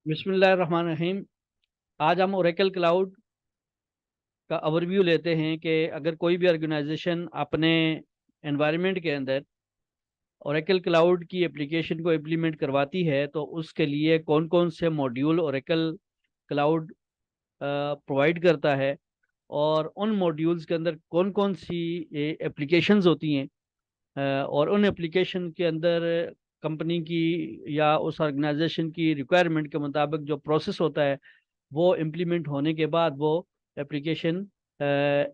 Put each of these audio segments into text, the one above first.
बिस्मिल्लाहिर्रहमानिर्रहीम। आज हम ओरेकल क्लाउड का ओवरव्यू लेते हैं कि अगर कोई भी ऑर्गेनाइजेशन अपने एनवायरनमेंट के अंदर ओरेकल क्लाउड की एप्लीकेशन को इम्प्लीमेंट करवाती है तो उसके लिए कौन कौन से मॉड्यूल ओरेकल क्लाउड प्रोवाइड करता है, और उन मॉड्यूल्स के अंदर कौन कौन सी एप्लीकेशंस होती हैं, और उन एप्लीकेशन के अंदर कंपनी की या उस ऑर्गेनाइजेशन की रिक्वायरमेंट के मुताबिक जो प्रोसेस होता है वो इम्प्लीमेंट होने के बाद वो एप्लीकेशन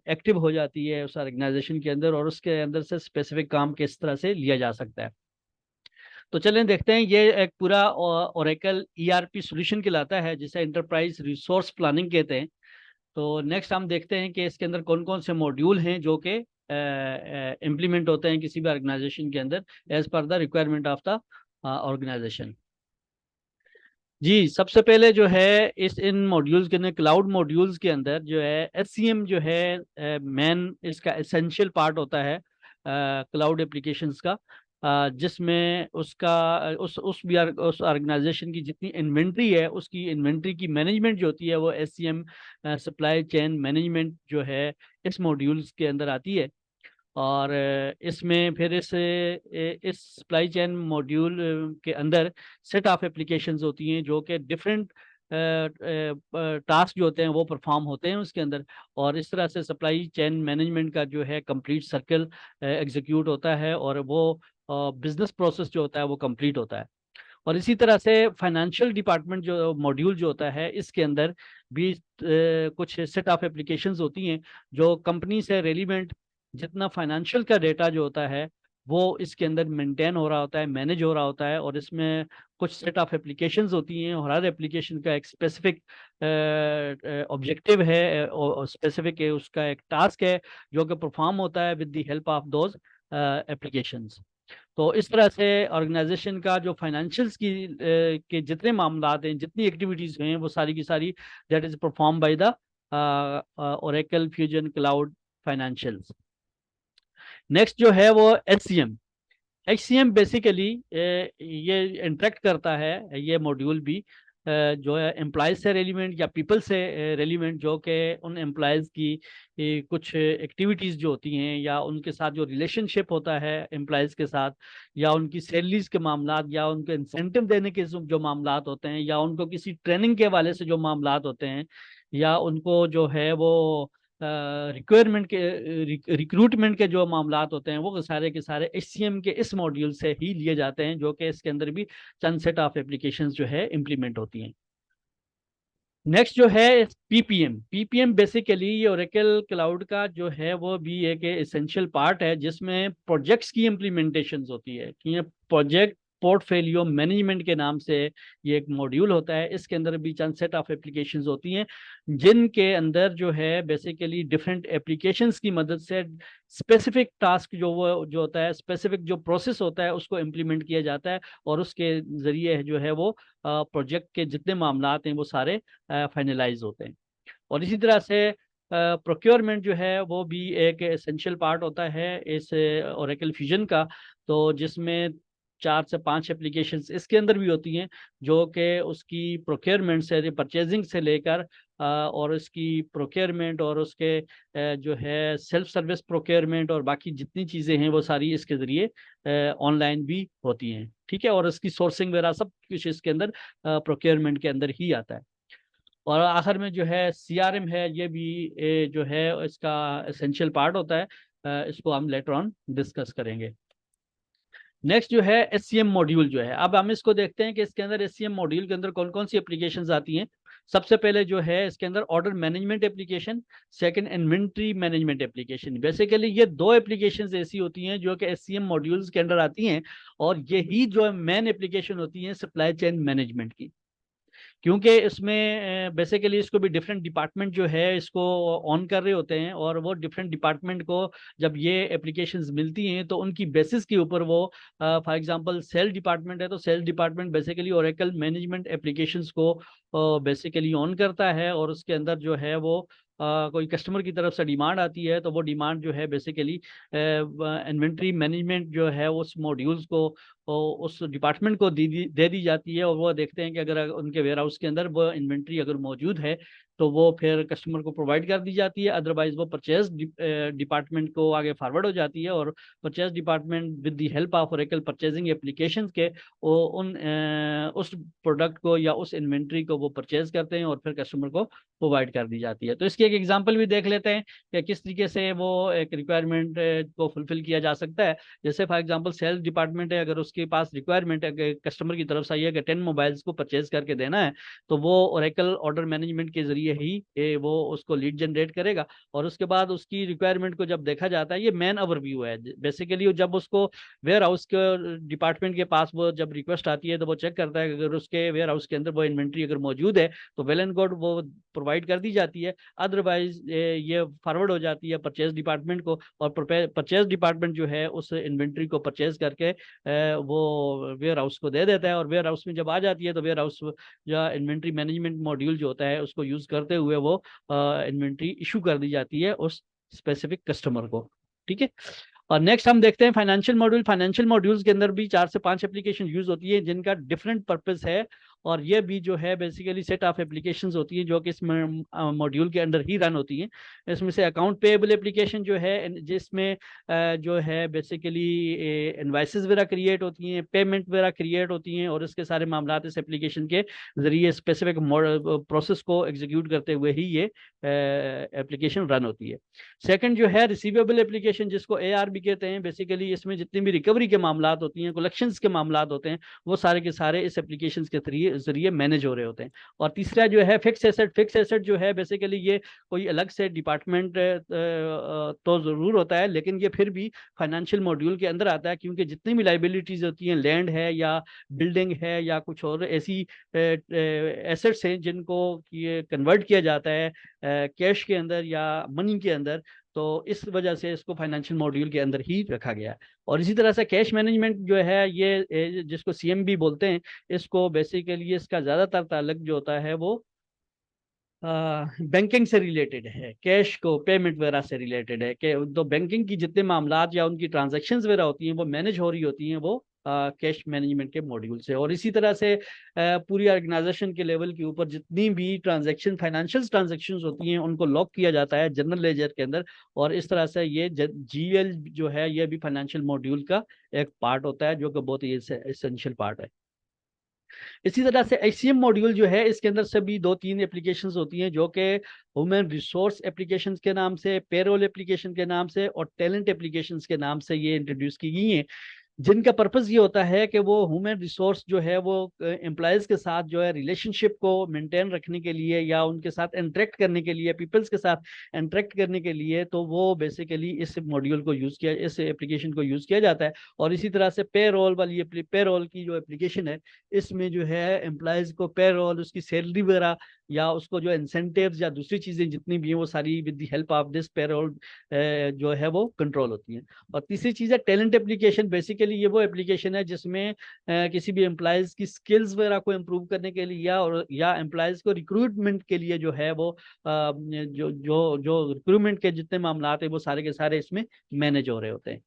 एक्टिव हो जाती है उस ऑर्गेनाइजेशन के अंदर, और उसके अंदर से स्पेसिफिक काम किस तरह से लिया जा सकता है। तो चलें देखते हैं। ये एक पूरा ओरेकल ईआरपी सॉल्यूशन कहलाता है, जिसे एंटरप्राइज रिसोर्स प्लानिंग कहते हैं। तो नेक्स्ट हम देखते हैं कि इसके अंदर कौन कौन से मॉड्यूल हैं जो कि इम्प्लीमेंट होते हैं किसी भी ऑर्गेनाइजेशन के अंदर as per the requirement of the organization. जी, सबसे पहले जो है इस इन मॉड्यूल्स के अंदर, क्लाउड मॉड्यूल्स के अंदर जो है एससीएम जो है मेन इसका एसेंशियल पार्ट होता है क्लाउड एप्लीकेशंस का, जिसमें उसका उस ऑर्गेनाइजेशन की जितनी इन्वेंट्री है उसकी इन्वेंट्री की मैनेजमेंट जो होती है वो एससीएम सप्लाई चेन मैनेजमेंट जो है इस मॉड्यूल्स के अंदर आती है। और इसमें फिर इस सप्लाई चेन मॉड्यूल के अंदर सेट ऑफ एप्लीकेशंस होती हैं जो कि डिफरेंट टास्क जो होते हैं वो परफॉर्म होते हैं उसके अंदर। और इस तरह से सप्लाई चेन मैनेजमेंट का जो है कंप्लीट सर्कल एग्जीक्यूट होता है, और वो बिजनेस प्रोसेस जो होता है वो कंप्लीट होता है। और इसी तरह से फाइनेंशियल डिपार्टमेंट जो मॉड्यूल जो होता है इसके अंदर भी कुछ सेट ऑफ एप्लीकेशंस होती हैं जो कंपनी से रेलिवेंट जितना फाइनेंशियल का डेटा जो होता है वो इसके अंदर मेंटेन हो रहा होता है, मैनेज हो रहा होता है। और इसमें कुछ सेट ऑफ एप्लीकेशंस होती हैं, और हर एप्लीकेशन का एक स्पेसिफिक ऑब्जेक्टिव है और स्पेसिफिक उसका एक टास्क है जो कि परफॉर्म होता है with the help of those applications. तो इस तरह से ऑर्गेनाइजेशन का जो फाइनेंशियल्स के जितने मामला हैं, जितनी एक्टिविटीज हैं, वो सारी की सारी that is perform by the Oracle fusion cloud financials. Next जो है वो एचसीएम। एचसीएम बेसिकली ये इंटरेक्ट करता है, ये मॉड्यूल भी जो है एम्प्लॉयज से रेलिवेंट या पीपल से रेलिवेंट, जो कि उन एम्प्लॉयज की कुछ एक्टिविटीज़ जो होती हैं या उनके साथ जो रिलेशनशिप होता है एम्प्लॉयज के साथ, या उनकी सैलरीज के मामला, या उनको इंसेंटिव देने के जो मामला होते हैं, या उनको किसी ट्रेनिंग के हवाले से जो मामला होते हैं, या उनको जो है वो रिक्वायरमेंट के रिक्रूटमेंट के जो मामला होते हैं, वो सारे के सारे एचसीएम के इस मॉड्यूल से ही लिए जाते हैं, जो कि इसके अंदर भी चंद सेट ऑफ एप्लीकेशंस जो है इम्प्लीमेंट होती हैं। नेक्स्ट जो है पीपीएम। पीपीएम बेसिकली ये ओरेकल क्लाउड का जो है वो भी एक एसेंशियल पार्ट है, जिसमें प्रोजेक्ट्स की इम्प्लीमेंटेशन होती है। कि ये प्रोजेक्ट पोर्टफोलियो मैनेजमेंट के नाम से ये एक मॉड्यूल होता है। इसके अंदर भी चंद सेट ऑफ एप्लीकेशंस होती हैं जिनके अंदर जो है बेसिकली डिफरेंट एप्लीकेशंस की मदद से स्पेसिफिक टास्क जो वो जो होता है, स्पेसिफिक जो प्रोसेस होता है उसको इम्प्लीमेंट किया जाता है, और उसके जरिए जो है वो प्रोजेक्ट के जितने मामला हैं वो सारे फाइनलाइज होते हैं। और इसी तरह से प्रोक्योरमेंट जो है वो भी एक एसेंशियल पार्ट होता है इस ओरेकल फ्यूजन का। तो जिसमें 4 से 5 एप्लीकेशंस इसके अंदर भी होती हैं जो कि उसकी प्रोक्योरमेंट से, परचेजिंग से लेकर और उसकी प्रोक्योरमेंट और उसके जो है सेल्फ सर्विस प्रोक्योरमेंट और बाकी जितनी चीज़ें हैं वो सारी इसके ज़रिए ऑनलाइन भी होती हैं। ठीक है, और इसकी सोर्सिंग वगैरह सब कुछ इसके अंदर प्रोक्योरमेंट के अंदर ही आता है। और आखिर में जो है सीआरएम है, ये भी जो है इसका एसेंशियल पार्ट होता है। इसको हम लेटर ऑन डिस्कस करेंगे। नेक्स्ट जो है एससीएम मॉड्यूल जो है, अब हम इसको देखते हैं कि इसके अंदर एससीएम मॉड्यूल के अंदर कौन कौन सी एप्लीकेशंस आती हैं। सबसे पहले जो है इसके अंदर order management application, second inventory management application. Basically ये दो एप्लीकेशंस ऐसी होती हैं जो कि एससीएम मॉड्यूल्स के अंदर आती हैं, और यही जो मेन एप्लीकेशन होती है सप्लाई चेन मैनेजमेंट की। क्योंकि इसमें बेसिकली इसको भी डिफरेंट डिपार्टमेंट जो है इसको ऑन कर रहे होते हैं, और वो डिफरेंट डिपार्टमेंट को जब ये एप्लीकेशंस मिलती हैं तो उनकी बेसिस के ऊपर वो फॉर एग्जांपल सेल डिपार्टमेंट है तो sale department basically Oracle management applications को बेसिकली ऑन करता है, और उसके अंदर जो है वो कोई कस्टमर की तरफ से डिमांड आती है, तो वो डिमांड जो है बेसिकली इन्वेंट्री मैनेजमेंट जो है उस मॉड्यूल्स को उस डिपार्टमेंट को दे दी जाती है, और वो देखते हैं कि अगर उनके वेयर हाउस के अंदर वो इन्वेंट्री अगर मौजूद है तो वो फिर कस्टमर को प्रोवाइड कर दी जाती है, अदरवाइज वो परचेज डिपार्टमेंट को आगे फॉरवर्ड हो जाती है, और purchase department with the help of Oracle purchasing applications के वो उस प्रोडक्ट को या उस इन्वेंट्री को वो परचेज करते हैं और फिर कस्टमर को प्रोवाइड कर दी जाती है। तो इसकी एक एग्जांपल भी देख लेते हैं कि किस तरीके से वो एक रिक्वायरमेंट को फुलफिल किया जा सकता है। जैसे फॉर एग्जांपल सेल्स डिपार्टमेंट है, अगर उसके पास रिक्वायरमेंट है कि कस्टमर की तरफ से ये कि 10 मोबाइल्स को परचेज करके देना है, तो वो ओरेकल ऑर्डर मैनेजमेंट के जरिए ही वो उसको लीड जनरेट करेगा, और उसके बाद उसकी रिक्वायरमेंट को जब देखा जाता है, ये मैन ओवरव्यू है बेसिकली, जब उसको वेयर हाउस के डिपार्टमेंट के पास वो जब रिक्वेस्ट आती है तो वो चेक करता है कि अगर उसके वेयर हाउस के अंदर वो इन्वेंट्री अगर मौजूद है तो वेल एंड गुड, वो प्रोवाइड कर दी जाती है, अदरवाइज ये फॉरवर्ड हो जाती है परचेज डिपार्टमेंट को, और परचेज डिपार्टमेंट जो है उस इन्वेंट्री को परचेज करके वो वेयर हाउस को दे देता है, और वेयर हाउस में जब आ जाती है तो वेयर हाउस या इन्वेंट्री मैनेजमेंट मॉड्यूल जो होता है उसको यूज करते हुए वो इन्वेंट्री इशू कर दी जाती है उस स्पेसिफिक कस्टमर को। ठीक है। और नेक्स्ट हम देखते हैं फाइनेंशियल मॉड्यूल। फाइनेंशियल मॉड्यूल्स के अंदर भी 4 से 5 एप्लीकेशन यूज होती है जिनका डिफरेंट पर्पस है, और ये भी जो है बेसिकली सेट ऑफ एप्लीकेशंस होती है जो कि इस मॉड्यूल के अंदर ही रन होती हैं। इसमें से अकाउंट पेएबल एप्लीकेशन जो है, जिसमें जो है बेसिकली इनवाइसेस वगैरह क्रिएट होती हैं, पेमेंट वगैरह क्रिएट होती हैं, और इसके सारे मामला इस एप्लीकेशन के जरिए स्पेसिफिक प्रोसेस को एग्जीक्यूट करते हुए ही ये एप्लीकेशन रन होती है। सेकंड जो है रिसीवेबल एप्लीकेशन, जिसको ARB कहते हैं, बेसिकली इसमें जितनी भी रिकवरी के मामला होती हैं, कलेक्शंस के मामला होते हैं, वो सारे के सारे इस एप्लीकेशन के जरिए मैनेज हो रहे होते हैं। और तीसरा जो है फिक्स एसेट। फिक्स एसेट जो है बेसिकली ये कोई अलग से डिपार्टमेंट तो जरूर होता है, लेकिन ये फिर भी फाइनेंशियल मॉड्यूल के अंदर आता है, क्योंकि जितनी भी लाइबिलिटीज होती हैं, लैंड है या बिल्डिंग है या कुछ और ऐसी एसेट्स हैं जिनको ये कन्वर्ट किया जाता है कैश के अंदर या मनी के अंदर, तो इस वजह से इसको फाइनेंशियल मॉड्यूल के अंदर ही रखा गया है। और इसी तरह से कैश मैनेजमेंट जो है ये जिसको CMB बोलते हैं, इसको बेसिकली इसका ज़्यादातर ताल्लुक जो होता है वो बैंकिंग से रिलेटेड है, कैश को पेमेंट वगैरह से रिलेटेड है, कि तो बैंकिंग की जितने मामलात या उनकी ट्रांजैक्शंस वगैरह होती हैं वो मैनेज हो रही होती हैं वो कैश मैनेजमेंट के मॉड्यूल से। और इसी तरह से पूरी ऑर्गेनाइजेशन के लेवल के ऊपर जितनी भी ट्रांजैक्शन फाइनेंशियल ट्रांजैक्शंस होती हैं उनको लॉक किया जाता है जनरल लेजर के अंदर, और इस तरह से ये GL जो है ये भी फाइनेंशियल मॉड्यूल का एक पार्ट होता है, जो कि बहुत ही एसेंशियल पार्ट है। इसी तरह से HCM मॉड्यूल जो है इसके अंदर सभी 2-3 एप्लीकेशंस होती हैं, जो कि ह्यूमन रिसोर्स एप्लीकेशंस के नाम से, पेरोल एप्लीकेशन के नाम से और टैलेंट एप्लीकेशंस के नाम से ये इंट्रोड्यूस की गई हैं, जिनका पर्पस ये होता है कि वो ह्यूमन रिसोर्स जो है वो एम्प्लॉयज़ के साथ जो है रिलेशनशिप को मेंटेन रखने के लिए या उनके साथ इंटरेक्ट करने के लिए, पीपल्स के साथ इंटरेक्ट करने के लिए, तो वो बेसिकली इस मॉड्यूल को यूज़ किया, इस एप्लीकेशन को यूज़ किया जाता है। और इसी तरह से पेरोल वाली पेरोल की जो एप्लीकेशन है, इसमें जो है एम्प्लॉयज़ को पेरोल, उसकी सैलरी वगैरह या उसको जो इंसेंटिव्स या दूसरी चीज़ें जितनी भी हैं वो सारी with the help of this payroll जो है वो कंट्रोल होती हैं। और तीसरी चीज़ है टैलेंट एप्लीकेशन। बेसिकली ये वो एप्लीकेशन है जिसमें किसी भी एम्प्लॉयज़ की स्किल्स वगैरह को इम्प्रूव करने के लिए या एम्प्लॉयज़ को रिक्रूटमेंट के लिए जो है वो जो जो जो रिक्रूटमेंट के जितने मामला हैं वो सारे के सारे इसमें मैनेज हो रहे होते हैं।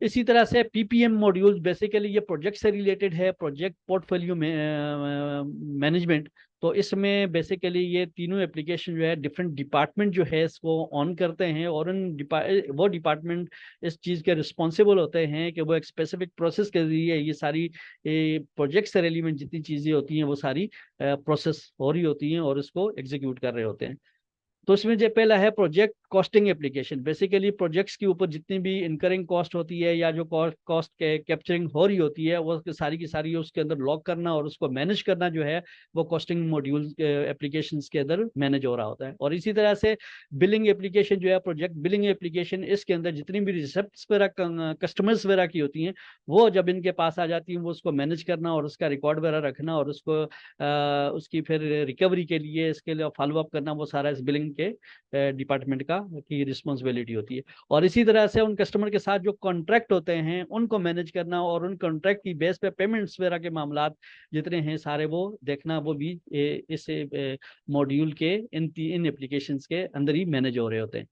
इसी तरह से PPM मॉड्यूल बेसिकली ये प्रोजेक्ट से रिलेटेड है, प्रोजेक्ट पोर्टफोलियो में मैनेजमेंट। तो इसमें बेसिकली ये तीनों एप्लीकेशन जो है डिफरेंट डिपार्टमेंट जो है इसको ऑन करते हैं, और वो डिपार्टमेंट इस चीज़ के रिस्पॉन्सिबल होते हैं कि वो एक स्पेसिफिक प्रोसेस के जरिए ये सारी प्रोजेक्ट से रिलेवेंट जितनी चीज़ें होती हैं वो सारी प्रोसेस हो रही होती हैं और इसको एग्जीक्यूट कर रहे होते हैं। तो इसमें जो पहला है project costing application. Basically projects के ऊपर जितनी भी इनकरिंग कॉस्ट होती है या जो कॉस्ट के कैप्चरिंग हो रही होती है वो सारी की सारी उसके अंदर लॉक करना और उसको मैनेज करना जो है वो कॉस्टिंग मॉड्यूल एप्लीकेशंस के अंदर मैनेज हो रहा होता है। और इसी तरह से बिलिंग एप्लीकेशन जो है, प्रोजेक्ट बिलिंग एप्लीकेशन, इसके अंदर जितनी भी रिसिप्ट्स वगैरह कस्टमर्स वगैरह की होती हैं वो जब इनके पास आ जाती हैं वो उसको मैनेज करना और उसका रिकॉर्ड वगैरह रखना और उसको उसकी फिर रिकवरी के लिए इसके लिए फॉलो अप करना, वो सारा इस बिलिंग के डिपार्टमेंट का की रिस्पॉन्सिबिलिटी होती है। और इसी तरह से उन कस्टमर के साथ जो कॉन्ट्रैक्ट होते हैं उनको मैनेज करना और उन कॉन्ट्रैक्ट की बेस पे पेमेंट्स वगैरह के मामला जितने हैं सारे वो देखना, वो भी इस मॉड्यूल के इन एप्लीकेशंस के अंदर ही मैनेज हो रहे होते हैं।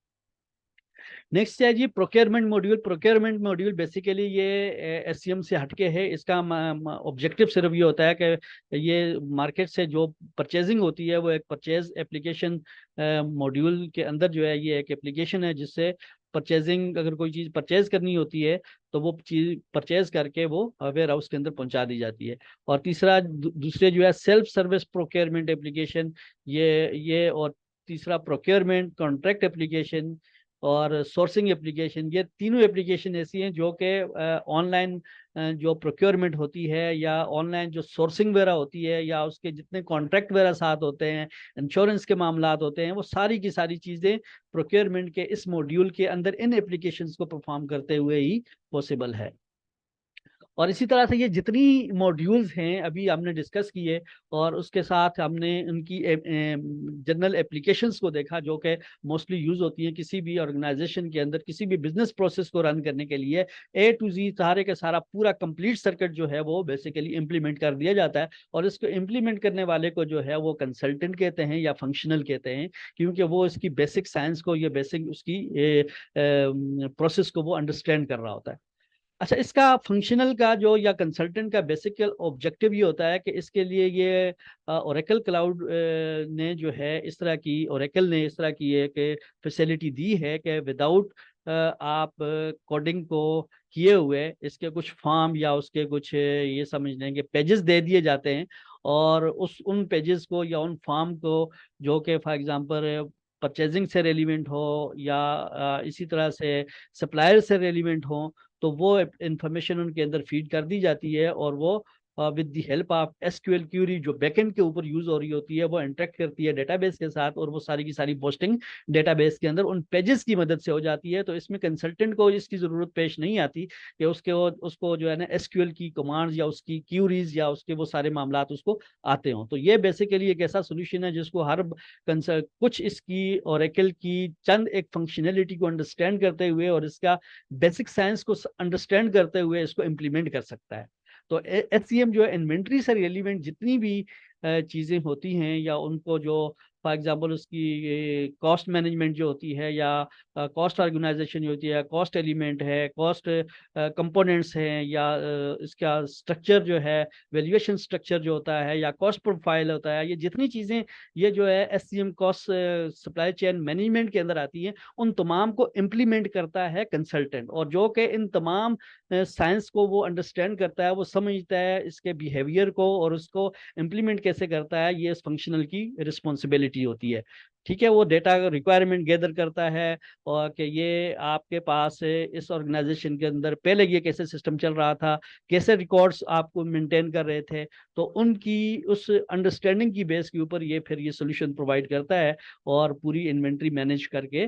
नेक्स्ट है जी procurement module. Procurement module basically ये एससीएम से हटके है। इसका ऑब्जेक्टिव सिर्फ ये होता है कि ये मार्केट से जो परचेजिंग होती है वो एक परचेज एप्लीकेशन मॉड्यूल के अंदर जो है ये एक एप्लीकेशन है जिससे परचेजिंग, अगर कोई चीज़ परचेज करनी होती है तो वो चीज़ परचेज करके वो वेयर हाउस के अंदर पहुंचा दी जाती है। और तीसरा दूसरे जो है सेल्फ सर्विस प्रोक्योरमेंट एप्लीकेशन, ये और तीसरा प्रोक्योरमेंट कॉन्ट्रैक्ट एप्लीकेशन और सोर्सिंग एप्लीकेशन, ये तीनों एप्लीकेशन ऐसी हैं जो कि ऑनलाइन जो प्रोक्योरमेंट होती है या ऑनलाइन जो सोर्सिंग वगैरह होती है या उसके जितने कॉन्ट्रैक्ट वगैरह साथ होते हैं, इंश्योरेंस के मामला होते हैं, वो सारी की सारी चीज़ें प्रोक्योरमेंट के इस मॉड्यूल के अंदर इन एप्लीकेशंस को परफॉर्म करते हुए ही पॉसिबल है। और इसी तरह से ये जितनी मॉड्यूल्स हैं अभी हमने डिस्कस किए और उसके साथ हमने उनकी जनरल एप्लीकेशंस को देखा जो कि मोस्टली यूज़ होती हैं किसी भी ऑर्गेनाइजेशन के अंदर किसी भी बिजनेस प्रोसेस को रन करने के लिए। ए टू जी सारे का सारा पूरा कंप्लीट सर्किट जो है वो बेसिकली इम्प्लीमेंट कर दिया जाता है। और इसको इम्प्लीमेंट करने वाले को जो है वो कंसल्टेंट कहते हैं या फंक्शनल कहते हैं, क्योंकि वो इसकी बेसिक साइंस को या बेसिक उसकी प्रोसेस को वो अंडरस्टैंड कर रहा होता है। अच्छा, इसका फंक्शनल का जो या कंसल्टेंट का बेसिक ऑब्जेक्टिव ये होता है कि इसके लिए ये ओरेकल क्लाउड ने जो है इस तरह की, ओरेकल ने इस तरह की एक फैसिलिटी दी है कि विदाउट आप कोडिंग को किए हुए इसके कुछ फॉर्म या उसके कुछ ये समझ लें कि पेजेस दे दिए जाते हैं। और उन पेजेस को या उन फॉर्म को जो कि फॉर एग्जांपल परचेजिंग से रेलिवेंट हो या इसी तरह से सप्लायर से रेलिवेंट हो, तो वो इंफॉर्मेशन उनके अंदर फीड कर दी जाती है और वो with the help of SQL query जो बैकएंड के ऊपर यूज हो रही होती है वो इंटरेक्ट करती है डेटाबेस के साथ और वो सारी की सारी पोस्टिंग डेटाबेस के अंदर उन पेजेस की मदद से हो जाती है। तो इसमें कंसल्टेंट को इसकी जरूरत पेश नहीं आती कि उसको जो है ना एसक्यूएल की कमांड्स या उसकी क्यूरीज या उसके वो सारे मामला उसको आते हों। तो ये बेसिकली एक ऐसा सोल्यूशन है जिसको हर कुछ इसकी ओरेकल की चंद एक फंक्शनैलिटी को अंडरस्टैंड करते हुए और इसका बेसिक साइंस को अंडरस्टैंड करते हुए इसको इम्प्लीमेंट कर सकता है। तो एचसीएम जो है इन्वेंट्री से रिलेवेंट जितनी भी चीज़ें होती हैं या उनको जो फॉर एग्जांपल उसकी कॉस्ट मैनेजमेंट जो होती है या कॉस्ट ऑर्गेनाइजेशन जो होती है, कॉस्ट एलिमेंट है, कॉस्ट कंपोनेंट्स हैं या इसका स्ट्रक्चर जो है, वैल्यूएशन स्ट्रक्चर जो होता है या कॉस्ट प्रोफाइल होता है, ये जितनी चीज़ें ये जो है SCM cost supply chain management के अंदर आती हैं उन तमाम को इम्प्लीमेंट करता है कंसल्टेंट। और जो कि इन तमाम साइंस को वो अंडरस्टैंड करता है, वो समझता है इसके बिहेवियर को और उसको इम्प्लीमेंट कैसे करता है, ये इस फंक्शनल की रिस्पॉन्सिबिलिटी होती है। ठीक है, वो डेटा रिक्वायरमेंट गैदर करता है और कि ये आपके पास इस ऑर्गेनाइजेशन के अंदर पहले ये कैसे सिस्टम चल रहा था, कैसे रिकॉर्ड्स आपको मेंटेन कर रहे थे, तो उनकी उस अंडरस्टैंडिंग की बेस के ऊपर ये फिर ये सोल्यूशन प्रोवाइड करता है और पूरी इन्वेंट्री मैनेज करके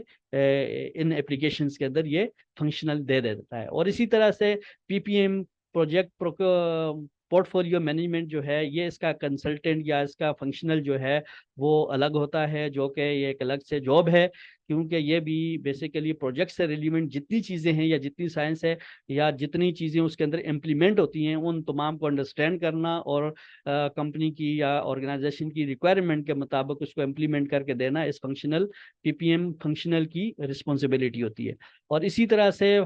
इन एप्लीकेशंस के अंदर ये फंक्शनल दे देता है। और इसी तरह से पीपीएम प्रोजेक्ट पोर्टफोलियो मैनेजमेंट जो है ये इसका कंसल्टेंट या इसका फंक्शनल जो है वो अलग होता है, जो कि ये एक अलग से जॉब है, क्योंकि ये भी बेसिकली प्रोजेक्ट से रिलेवेंट जितनी चीज़ें हैं या जितनी साइंस है या जितनी चीज़ें उसके अंदर इम्प्लीमेंट होती हैं उन तमाम को अंडरस्टैंड करना और कंपनी की या ऑर्गेनाइजेशन की रिक्वायरमेंट के मुताबिक उसको इम्प्लीमेंट करके देना इस फंक्शनल पीपीएम फंक्शनल की रिस्पॉन्सिबिलिटी होती है। और इसी तरह से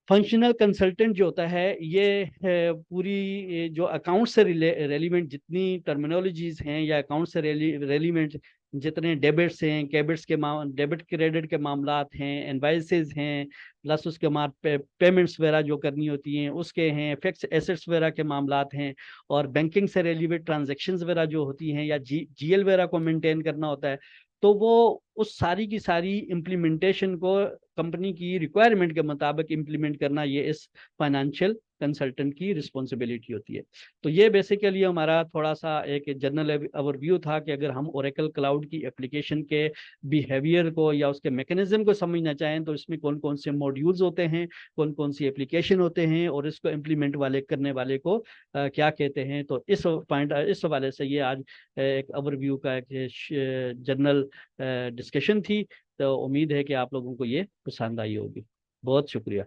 फंक्शनल कंसल्टेंट जो होता है ये पूरी जो अकाउंट से रेलिवेंट जितनी टर्मिनोलॉजीज हैं या अकाउंट से रेलिवेंट जितने डेबिट्स हैं, कैबिट्स के डेबिट क्रेडिट के मामलात हैं, इनवाइसेस हैं, प्लस उसके बाद पेमेंट्स वगैरह जो करनी होती हैं उसके हैं, फिक्स एसेट्स वगैरह के मामलात हैं, और बैंकिंग से रिलेटेड ट्रांजैक्शंस वगैरह जो होती हैं या जीएल वगैरह को मेंटेन करना होता है। तो वो उस सारी की सारी इम्प्लीमेंटेशन को कंपनी की रिक्वायरमेंट के मुताबिक इम्प्लीमेंट करना ये इस फाइनेंशियल कंसल्टेंट की रिस्पॉन्सिबिलिटी होती है। तो ये बेसिकली हमारा थोड़ा सा एक जनरल ओवरव्यू था कि अगर हम ओरेकल क्लाउड की एप्लीकेशन के बिहेवियर को या उसके मैकेनिज्म को समझना चाहें तो इसमें कौन कौन से मॉड्यूल्स होते हैं, कौन कौन सी एप्लीकेशन होते हैं, और इसको इम्प्लीमेंट वाले करने वाले को क्या कहते हैं। तो इस हवाले से ये आज एक ओवरव्यू का एक जनरल डिस्कशन थी। तो उम्मीद है कि आप लोगों को ये पसंद आई होगी। बहुत शुक्रिया।